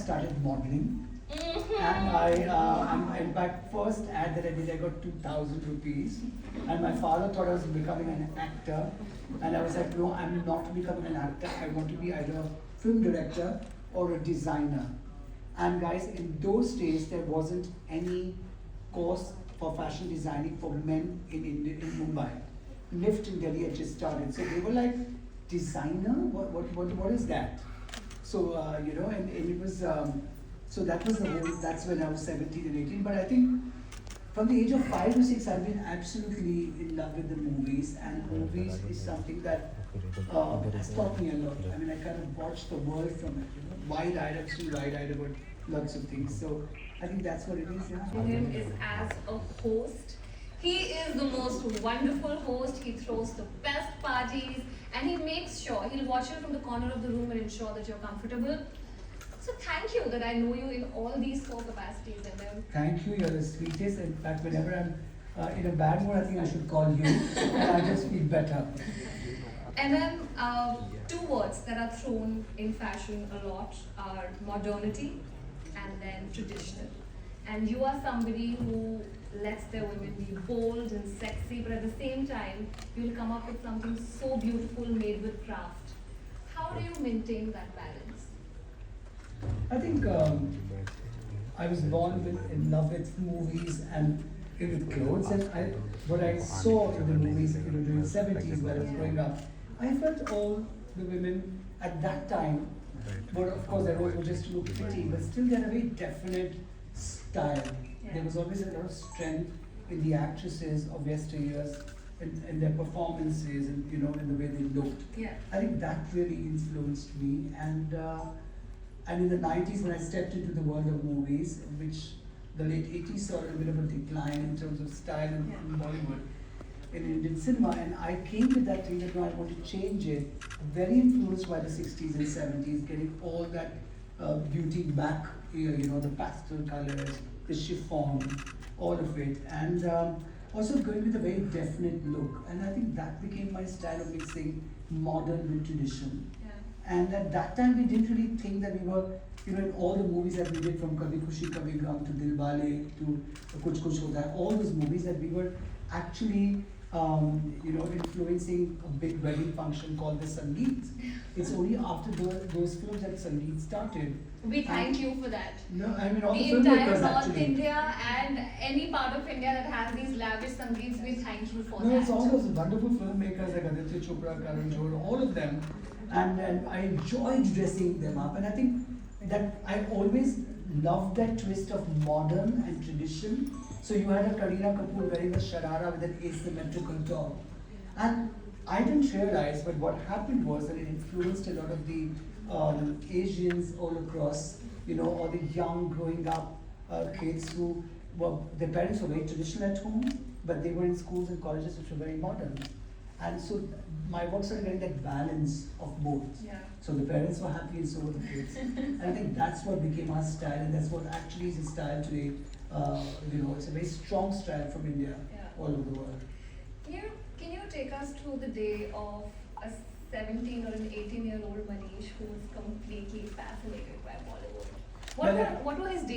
started modeling. And in fact, first ad that I did, I got 2,000 rupees. And my father thought I was becoming an actor. And I was like, no, I'm not becoming an actor. I want to be either a film director or a designer. And guys, in those days, there wasn't any course for fashion designing for men in India, in Mumbai. Lift in Delhi had just started. So they were like, designer? What is that? So, and it was, so that was that's when I was 17 and 18. But I think from the age of 5 to 6, I've been absolutely in love with the movies. And movies is something that has taught me a lot. I mean, I kind of watched the world from it, wide-eyed, I'm still wide-eyed about lots of things. So I think that's what it is, yeah. Him is as a host. He is the most wonderful host. He throws the best parties and he makes sure he'll watch you from the corner of the room and ensure that you're comfortable. So thank you that I know you in all these 4 capacities. And then thank you, you're the sweetest. In fact, whenever I'm in a bad mood, I think I should call you and I just feel better. And then 2 words that are thrown in fashion a lot are modernity and then traditional. And you are somebody who lets their women be bold and sexy, but at the same time, you'll come up with something so beautiful made with craft. How do you maintain that balance? I think I was born in love with movies and with clothes, and what I saw in the movies, during the 70s when I was growing up, I felt all the women at that time, but of course they were just look pretty, but still they had a very definite style. Yeah. There was always a lot of strength in the actresses of yesteryears, in their performances, and in the way they looked. Yeah. I think that really influenced me, and in the 90s when I stepped into the world of movies, which the late 80s saw a bit of a decline in terms of style in Bollywood, in Indian cinema, and I came with that thing that I want to change it, very influenced by the 60s and 70s, getting all that beauty back here, the pastel colors, the chiffon, all of it, and also going with a very definite look, and I think that became my style of mixing modern with tradition. And at that time, we didn't really think that we were, in all the movies that we did, from Kabhi Khushi Kabhi Gum to Dilwale to Kuch Kuch Hota Hai, all those movies, that we were actually, influencing a big wedding function called the Sangeet. It's only after those films that Sangeet started. We thank you for that. No, I mean all the entire filmmakers North actually. India and any part of India that has these lavish Sangeets, we thank you for that. No, it's all those wonderful filmmakers like Aditya Chopra, Karan Johar, all of them. And I enjoyed dressing them up. And I think that I always loved that twist of modern and tradition. So you had a Kareena Kapoor wearing a sharara with an asymmetrical top. And I didn't realize, but what happened was that it influenced a lot of the Asians all across, or the young growing up kids who their parents were very traditional at home, but they were in schools and colleges which were very modern. And so my work started getting that balance of both. Yeah. So the parents were happy and so were the kids. And I think that's what became our style, and that's what actually is a style today. It's a very strong style from India, all over the world. Can you take us through the day of a 17 or an 18-year-old Manish who was completely fascinated by Bollywood? What were his days?